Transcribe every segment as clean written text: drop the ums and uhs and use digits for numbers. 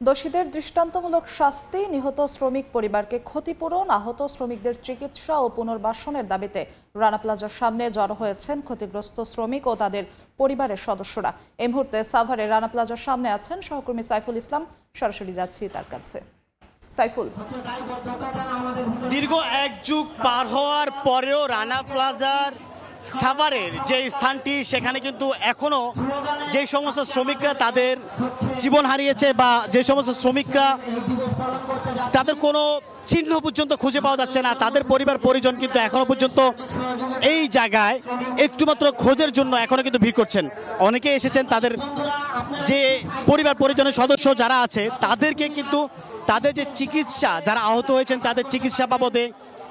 দোষীদের দৃষ্টান্তমূলক শাস্তি, নিহত শ্রমিক পরিবারকে ক্ষতিপূরণ, আহত শ্রমিকদের চিকিৎসা ও পুনর্বাসনের দাবিতে রানা প্লাজার সামনে জড়ো হয়েছেন ক্ষতিগ্রস্ত শ্রমিক ও তাদের পরিবারের সদস্যরা। এই মুহূর্তে সাভারে রানা প্লাজার সামনে আছেন সহকর্মী সাইফুল ইসলাম। সরাসরি যাচ্ছি তার কাছে। সাইফুল, দীর্ঘ এক যুগ পার হওয়ার পরেও রানা প্লাজার সাভারের যে স্থানটি, সেখানে কিন্তু এখনো যে সমস্ত শ্রমিকরা তাদের জীবন হারিয়েছে বা যে সমস্ত শ্রমিকরা তাদের কোনো চিহ্ন পর্যন্ত খুঁজে পাওয়া যাচ্ছে না, তাদের পরিবার পরিজন কিন্তু এখনো পর্যন্ত এই জায়গায় একটুমাত্র খোঁজের জন্য এখনো কিন্তু ভিড় করছেন। অনেকে এসেছেন, তাদের যে পরিবার পরিজনের সদস্য যারা আছে তাদেরকে কিন্তু তাদের যে চিকিৎসা, যারা আহত হয়েছেন তাদের চিকিৎসা বাবদে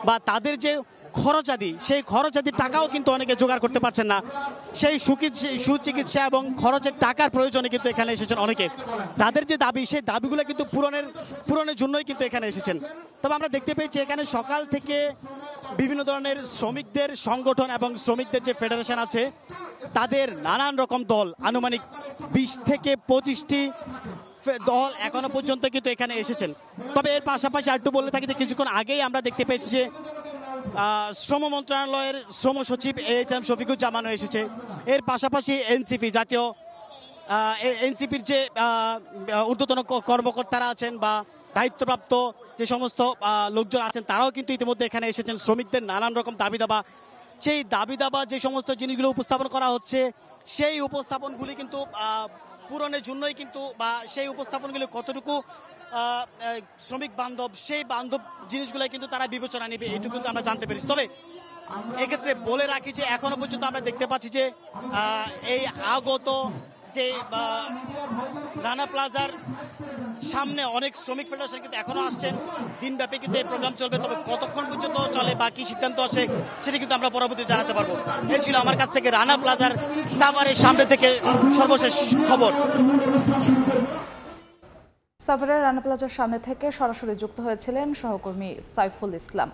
বা তাদের যে খরচাদি, সেই খরচাদির টাকাও কিন্তু অনেকে জোগাড় করতে পারছেন না। সেই সুচিকিৎসা এবং খরচের টাকার প্রয়োজনে কিন্তু এখানে এসেছেন অনেকে। তাদের যে দাবি, সেই দাবিগুলো কিন্তু পূরণের জন্যই কিন্তু এখানে এসেছেন। তবে আমরা দেখতে পেয়েছি এখানে সকাল থেকে বিভিন্ন ধরনের শ্রমিকদের সংগঠন এবং শ্রমিকদের যে ফেডারেশন আছে তাদের নানান রকম দল, আনুমানিক 20 থেকে 25টি দল এখনো পর্যন্ত কিন্তু এখানে এসেছেন। তবে এর পাশাপাশি আরেকটু বলে থাকি যে কিছুক্ষণ আগেই আমরা দেখতে পেয়েছি যে শ্রম মন্ত্রণালয়ের শ্রম সচিব AHM শফিকুজ্জামানও এসেছে। এর পাশাপাশি এনসিপি, জাতীয় এনসিপির যে ঊর্ধ্বতন কর্মকর্তারা আছেন বা দায়িত্বপ্রাপ্ত যে সমস্ত লোকজন আছেন তারাও কিন্তু ইতিমধ্যে এখানে এসেছেন। শ্রমিকদের নানান রকম দাবি দাবা, সেই দাবি দাবা যে সমস্ত জিনিসগুলো উপস্থাপন করা হচ্ছে, সেই উপস্থাপনগুলি কিন্তু পূরণের জন্যই কিন্তু বা সেই উপস্থাপনগুলি কতটুকু শ্রমিক বান্ধব, সেই বান্ধব জিনিসগুলো কিন্তু তারা বিবেচনা নেবে, এটুকু কিন্তু আমরা জানতে পেরেছি। তবে এক্ষেত্রে বলে রাখি যে এখনো পর্যন্ত আমরা দেখতে পাচ্ছি যে এই আগত যে রানা প্লাজার সামনে অনেক শ্রমিক ফেডারেশন কিন্তু এখনো আসছেন। দিনব্যাপী কিন্তু এই প্রোগ্রাম চলবে, তবে কতক্ষণ পর্যন্ত চলে বা কি সিদ্ধান্ত আসে সেটা কিন্তু আমরা পরবর্তী জানাতে পারবো। এই ছিল আমার কাছ থেকে রানা প্লাজার সাভারের সামনে থেকে সর্বশেষ খবর। সাভারের রানা প্লাজার সামনে থেকে সরাসরি যুক্ত হয়েছিলেন সহকর্মী সাইফুল ইসলাম।